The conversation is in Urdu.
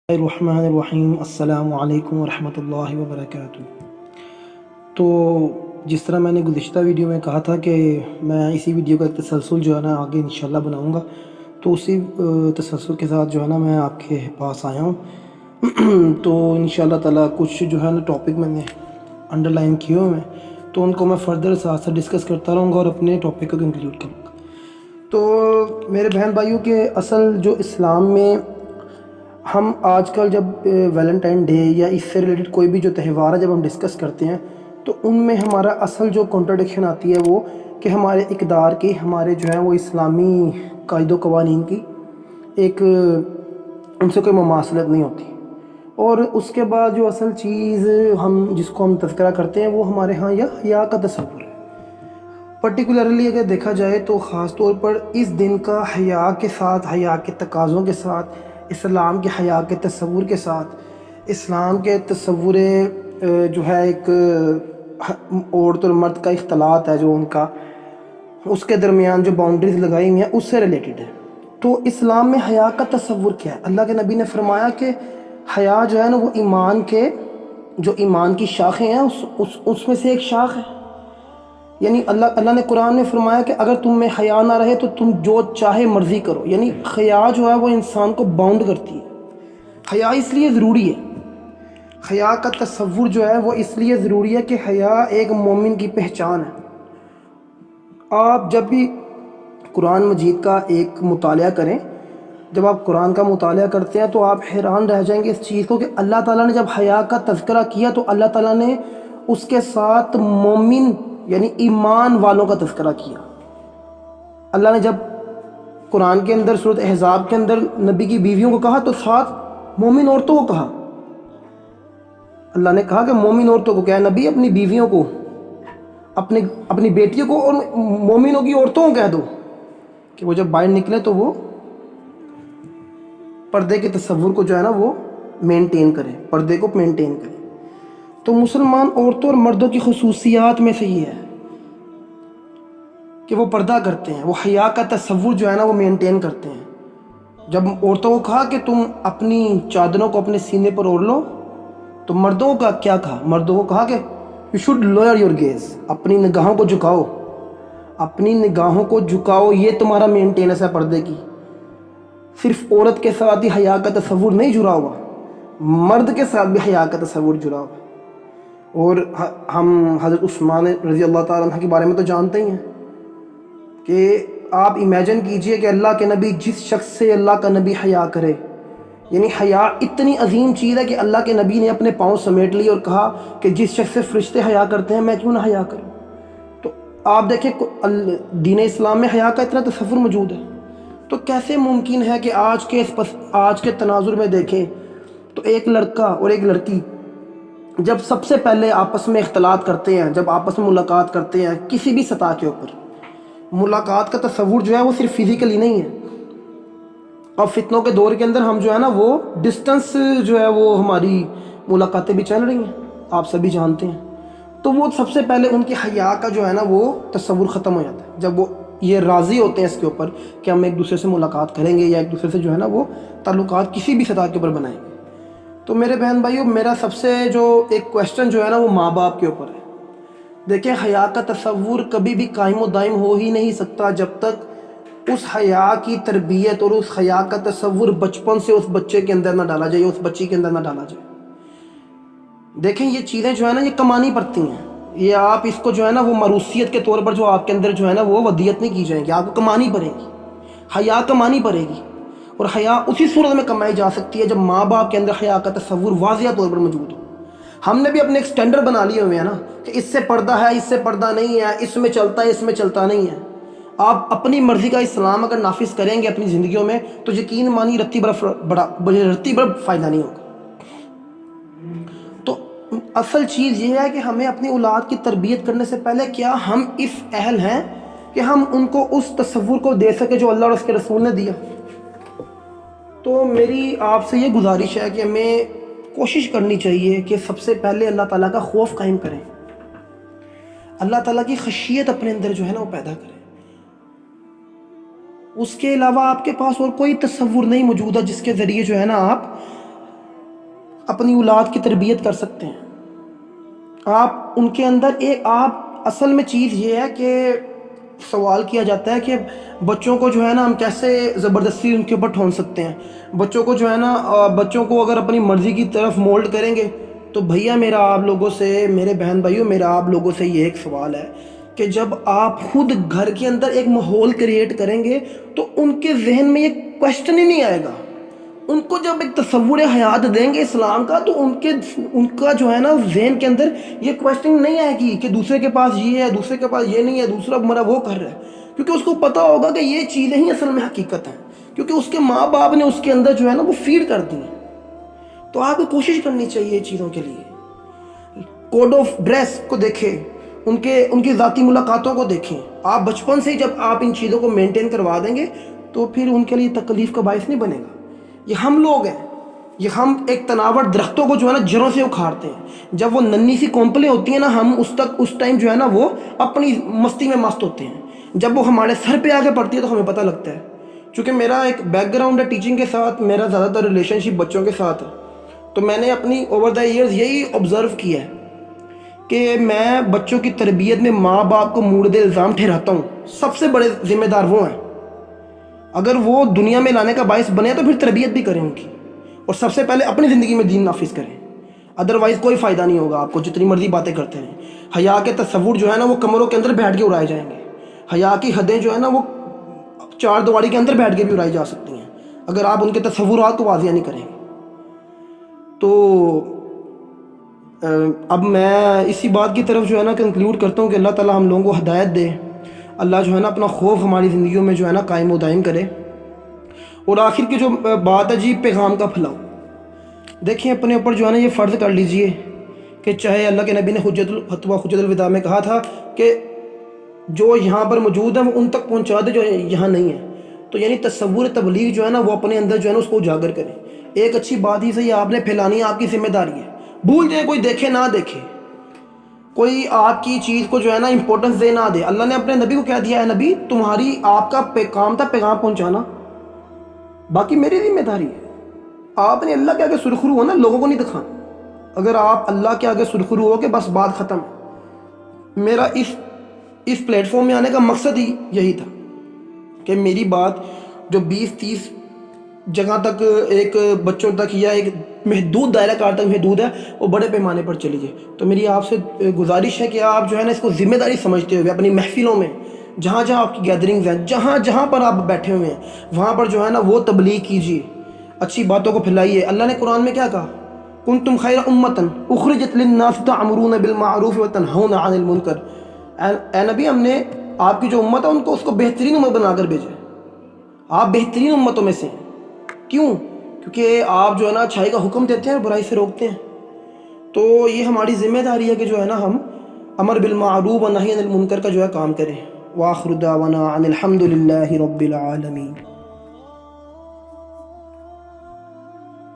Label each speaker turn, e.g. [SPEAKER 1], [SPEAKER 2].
[SPEAKER 1] الرحمن الرحیم السلام علیکم ورحمۃ اللہ وبرکاتہ۔ تو جس طرح میں نے گزشتہ ویڈیو میں کہا تھا کہ میں اسی ویڈیو کا ایک تسلسل جو ہے نا آگے انشاءاللہ بناؤں گا، تو اسی تسلسل کے ساتھ جو ہے نا میں آپ کے پاس آیا ہوں۔ تو انشاءاللہ تعالیٰ کچھ جو ہے نا ٹاپک میں نے انڈر لائن کیے ہوئے ہیں، تو ان کو میں فردر ساتھ ساتھ ڈسکس کرتا رہوں گا اور اپنے ٹاپک کو کنکلیوڈ کروں گا۔ تو میرے بہن بھائیوں کے اصل جو اسلام میں ہم آج کل جب ویلنٹائن ڈے یا اس سے ریلیٹڈ کوئی بھی جو تہوار ہے جب ہم ڈسکس کرتے ہیں، تو ان میں ہمارا اصل جو کنٹرڈکشن آتی ہے وہ کہ ہمارے اقدار کی، ہمارے جو ہے وہ اسلامی قاعد و قوانین کی ایک ان سے کوئی مماثلت نہیں ہوتی۔ اور اس کے بعد جو اصل چیز جس کو ہم تذکرہ کرتے ہیں وہ ہمارے ہاں یا حیا کا تصور ہے۔ پرٹیکولرلی اگر دیکھا جائے تو خاص طور پر اس دن کا حیا کے ساتھ، حیا کے تقاضوں کے ساتھ، اسلام کے حیا کے تصور کے ساتھ، اسلام کے تصور جو ہے ایک عورت اور مرد کا اختلاط ہے جو ان کا، اس کے درمیان جو باؤنڈریز لگائی ہوئی ہیں اس سے ریلیٹڈ ہے۔ تو اسلام میں حیا کا تصور کیا ہے؟ اللہ کے نبی نے فرمایا کہ حیا جو ہے نا وہ ایمان کی شاخیں ہیں، اس میں سے ایک شاخ ہے۔ یعنی اللہ نے قرآن میں فرمایا کہ اگر تم میں حیا نہ رہے تو تم جو چاہے مرضی کرو۔ یعنی حیا جو ہے وہ انسان کو باؤنڈ کرتی ہے۔ حیا اس لیے ضروری ہے، حیا کا تصور جو ہے وہ اس لیے ضروری ہے کہ حیا ایک مومن کی پہچان ہے۔ آپ جب بھی قرآن مجید کا ایک مطالعہ کریں، جب آپ قرآن کا مطالعہ کرتے ہیں تو آپ حیران رہ جائیں گے اس چیز کو کہ اللہ تعالیٰ نے جب حیا کا تذکرہ کیا تو اللہ تعالیٰ نے اس کے ساتھ مومن یعنی ایمان والوں کا تذکرہ کیا۔ اللہ نے جب قرآن کے اندر سورۃ احزاب کے اندر نبی کی بیویوں کو کہا تو ساتھ مومن عورتوں کو کہا۔ اللہ نے کہا کہ مومن عورتوں کو، کیا نبی اپنی بیویوں کو، اپنی بیٹیوں کو اور مومنوں کی عورتوں کو کہہ دو کہ وہ جب باہر نکلے تو وہ پردے کے تصور کو جو ہے نا وہ مینٹین کرے، پردے کو مینٹین کرے۔ تو مسلمان عورتوں اور مردوں کی خصوصیات میں سے یہ ہے کہ وہ پردہ کرتے ہیں، وہ حیا کا تصور جو ہے نا وہ مینٹین کرتے ہیں۔ جب عورتوں کو کہا کہ تم اپنی چادروں کو اپنے سینے پر اوڑھ لو، تو مردوں کا کیا کہا؟ مردوں کو کہا کہ you should lower your gaze, اپنی نگاہوں کو جھکاؤ، اپنی نگاہوں کو جھکاؤ، یہ تمہارا مینٹیننس ہے پردے کی۔ صرف عورت کے ساتھ ہی حیا کا تصور نہیں جڑا ہوا، مرد کے ساتھ بھی حیا کا تصور جڑا ہوا۔ اور ہم حضرت عثمان رضی اللہ تعالیٰ عنہ کے بارے میں تو جانتے ہی ہیں کہ آپ امیجن کیجئے کہ اللہ کے نبی، جس شخص سے اللہ کا نبی حیا کرے، یعنی حیا اتنی عظیم چیز ہے کہ اللہ کے نبی نے اپنے پاؤں سمیٹ لی اور کہا کہ جس شخص سے فرشتے حیا کرتے ہیں میں کیوں نہ حیا کروں۔ تو آپ دیکھیں دین اسلام میں حیا کا اتنا تصور موجود ہے، تو کیسے ممکن ہے کہ آج کے تناظر میں دیکھیں تو ایک لڑکا اور ایک لڑکی جب سب سے پہلے آپس میں اختلاط کرتے ہیں، جب آپس میں ملاقات کرتے ہیں کسی بھی سطح کے اوپر، ملاقات کا تصور جو ہے وہ صرف فزیکلی نہیں ہے۔ اب فتنوں کے دور کے اندر ہم جو ہے نا وہ ڈسٹنس جو ہے وہ ہماری ملاقاتیں بھی چل رہی ہیں، آپ سبھی جانتے ہیں۔ تو وہ سب سے پہلے ان کی حیا کا جو ہے نا وہ تصور ختم ہو جاتا ہے جب وہ یہ راضی ہوتے ہیں اس کے اوپر کہ ہم ایک دوسرے سے ملاقات کریں گے یا ایک دوسرے سے جو ہے نا وہ تعلقات کسی بھی سطح کے اوپر بنائیں گے۔ تو میرے بہن بھائیوں، میرا سب سے جو ایک کویسچن جو ہے نا وہ ماں باپ کے اوپر ہے۔ دیکھیں، حیا کا تصور کبھی بھی قائم و دائم ہو ہی نہیں سکتا جب تک اس حیا کی تربیت اور اس حیا کا تصور بچپن سے اس بچے کے اندر نہ ڈالا جائے، اس بچی کے اندر نہ ڈالا جائے۔ دیکھیں، یہ چیزیں جو ہے نا یہ کمانی پڑتی ہیں، یہ آپ اس کو جو ہے نا وہ موروثیت کے طور پر جو آپ کے اندر جو ہے نا وہ ودیت نہیں کی جائیں گی، آپ کو کمانی پڑے گی، حیا کمانی پڑے گی۔ اور حیا اسی صورت میں کمائی جا سکتی ہے جب ماں باپ کے اندر حیا کا تصور واضح طور پر موجود ہو۔ ہم نے بھی اپنے ایک سٹینڈرڈ بنا لیے ہوئے ہیں نا کہ اس سے پردہ ہے، اس سے پردہ نہیں ہے، اس میں چلتا ہے، اس میں چلتا نہیں ہے۔ آپ اپنی مرضی کا اسلام اگر نافذ کریں گے اپنی زندگیوں میں تو یقین مانی رتی بڑا فائدہ نہیں ہوگا۔ تو اصل چیز یہ ہے کہ ہمیں اپنی اولاد کی تربیت کرنے سے پہلے کیا ہم اس اہل ہیں کہ ہم ان کو اس تصور کو دے سکے جو اللہ اور اس کے رسول نے دیا۔ تو میری آپ سے یہ گزارش ہے کہ ہمیں کوشش کرنی چاہیے کہ سب سے پہلے اللہ تعالیٰ کا خوف قائم کریں، اللہ تعالیٰ کی خشیت اپنے اندر جو ہے نا وہ پیدا کریں۔ اس کے علاوہ آپ کے پاس اور کوئی تصور نہیں موجود ہے جس کے ذریعے جو ہے نا آپ اپنی اولاد کی تربیت کر سکتے ہیں. آپ ان کے اندر آپ اصل میں چیز یہ ہے کہ سوال کیا جاتا ہے کہ بچوں کو جو ہے نا ہم کیسے زبردستی ان کے اوپر ٹھون سکتے ہیں. بچوں کو جو ہے نا بچوں کو اگر اپنی مرضی کی طرف مولڈ کریں گے تو بھیا میرا آپ لوگوں سے، میرے بہن بھائیوں، میرا آپ لوگوں سے یہ ایک سوال ہے کہ جب آپ خود گھر کے اندر ایک ماحول کریٹ کریں گے تو ان کے ذہن میں یہ کوشچن ہی نہیں آئے گا. ان کو جب ایک تصور حیات دیں گے اسلام کا تو ان کا جو ہے نا ذہن کے اندر یہ کوشچن نہیں آئے گی کہ دوسرے کے پاس یہ ہے، دوسرے کے پاس یہ نہیں ہے، دوسرا میرا وہ کر رہا ہے. کیونکہ اس کو پتہ ہوگا کہ یہ چیزیں ہی اصل میں حقیقت ہیں، کیونکہ اس کے ماں باپ نے اس کے اندر جو ہے نا وہ فیڈ کر دی ہیں. تو آپ کو کوشش کرنی چاہیے چیزوں کے لیے. کوڈ آف ڈریس کو دیکھیں، ان کی ذاتی ملاقاتوں کو دیکھیں. آپ بچپن سے جب آپ ان چیزوں کو مینٹین کروا دیں گے تو پھر ان کے لیے تکلیف کا باعث نہیں بنے گا. یہ ہم لوگ ہیں، یہ ہم ایک تناور درختوں کو جو ہے نا جڑوں سے اکھاڑتے ہیں. جب وہ ننھی سی کونپلیں ہوتی ہیں نا، ہم اس ٹائم جو ہے نا وہ اپنی مستی میں مست ہوتے ہیں. جب وہ ہمارے سر پہ آگے پڑتی ہے تو ہمیں پتہ لگتا ہے. چونکہ میرا ایک بیک گراؤنڈ ہے ٹیچنگ کے ساتھ، میرا زیادہ تر ریلیشن شپ بچوں کے ساتھ ہے، تو میں نے اپنی اوور دا ایئرز یہی آبزرو کیا ہے کہ میں بچوں کی تربیت میں ماں باپ کو مورد الزام ٹھہراتا ہوں. سب سے بڑے ذمہ دار وہ ہیں. اگر وہ دنیا میں لانے کا باعث بنے تو پھر تربیت بھی کریں ان کی، اور سب سے پہلے اپنی زندگی میں دین نافذ کریں. ادروائز کوئی فائدہ نہیں ہوگا. آپ کو جتنی مرضی باتیں کرتے ہیں، حیا کے تصور جو ہے نا وہ کمروں کے اندر بیٹھ کے اڑائے جائیں گے. حیا کی حدیں جو ہے نا وہ چار دیواری کے اندر بیٹھ کے بھی اڑائی جا سکتی ہیں اگر آپ ان کے تصورات کو واضح نہیں کریں گے. تو اب میں اسی بات کی طرف جو ہے نا کنکلوڈ کرتا ہوں کہ اللہ تعالی ہم لوگوں کو ہدایت دے. اللہ جو ہے نا اپنا خوف ہماری زندگیوں میں جو ہے نا قائم و دائم کرے. اور آخر کی جو بات ہے جی، پیغام کا پھیلاؤ. دیکھیں اپنے اوپر جو ہے نا یہ فرض کر لیجئے کہ چاہے اللہ کے نبی نے حجت الوداع میں کہا تھا کہ جو یہاں پر موجود ہیں وہ ان تک پہنچا دے جو یہاں نہیں ہے. تو یعنی تصور تبلیغ جو ہے نا وہ اپنے اندر جو ہے نا اس کو اجاگر کریں. ایک اچھی بات ہی صحیح آپ نے پھیلانی ہے، آپ کی ذمہ داری ہے. بھول جائیں، کوئی دیکھے نہ دیکھے، کوئی آپ کی چیز کو جو ہے نا امپورٹنس دے نہ دے. اللہ نے اپنے نبی کو کہہ دیا ہے، نبی تمہاری آپ کا کام تھا پیغام پہنچانا، باقی میری ذمہ داری ہے. آپ نے اللہ کے آگے سرخرو ہو نا، لوگوں کو نہیں دکھانا. اگر آپ اللہ کے آگے سرخرو ہو کہ بس بات ختم. میرا اس پلیٹ فارم میں آنے کا مقصد ہی یہی تھا کہ میری بات جو 20-30 جگہ تک ایک بچوں تک یا ایک محدود دائرہ کار تک محدود ہے وہ بڑے پیمانے پر چلی جائے. تو میری آپ سے گزارش ہے کہ آپ جو ہے نا اس کو ذمہ داری سمجھتے ہوئے اپنی محفلوں میں، جہاں جہاں آپ کی گیدرنگز ہیں، جہاں جہاں پر آپ بیٹھے ہوئے ہیں، وہاں پر جو ہے نا وہ تبلیغ کیجیے، اچھی باتوں کو پھیلائیے. اللہ نے قرآن میں کیا کہا؟ کنتم خیر امۃ اخرجت للناس تأمرون بالمعروف وتنہون عن المنکر. اے نبی، ہم نے آپ کی جو امت ہے ان کو اس کو بہترین امت بنا کر بھیجا. آپ بہترین امتوں میں سے ہیں. کیوں؟ کیونکہ آپ جو ہے نا اچھائی کا حکم دیتے ہیں اور برائی سے روکتے ہیں. تو یہ ہماری ذمہ داری ہے کہ جو ہے نا ہم امر بالمعروف و نہی عن المنکر کا جو ہے کام کریں. وآخر دعوانا ان الحمد للہ رب العالمین.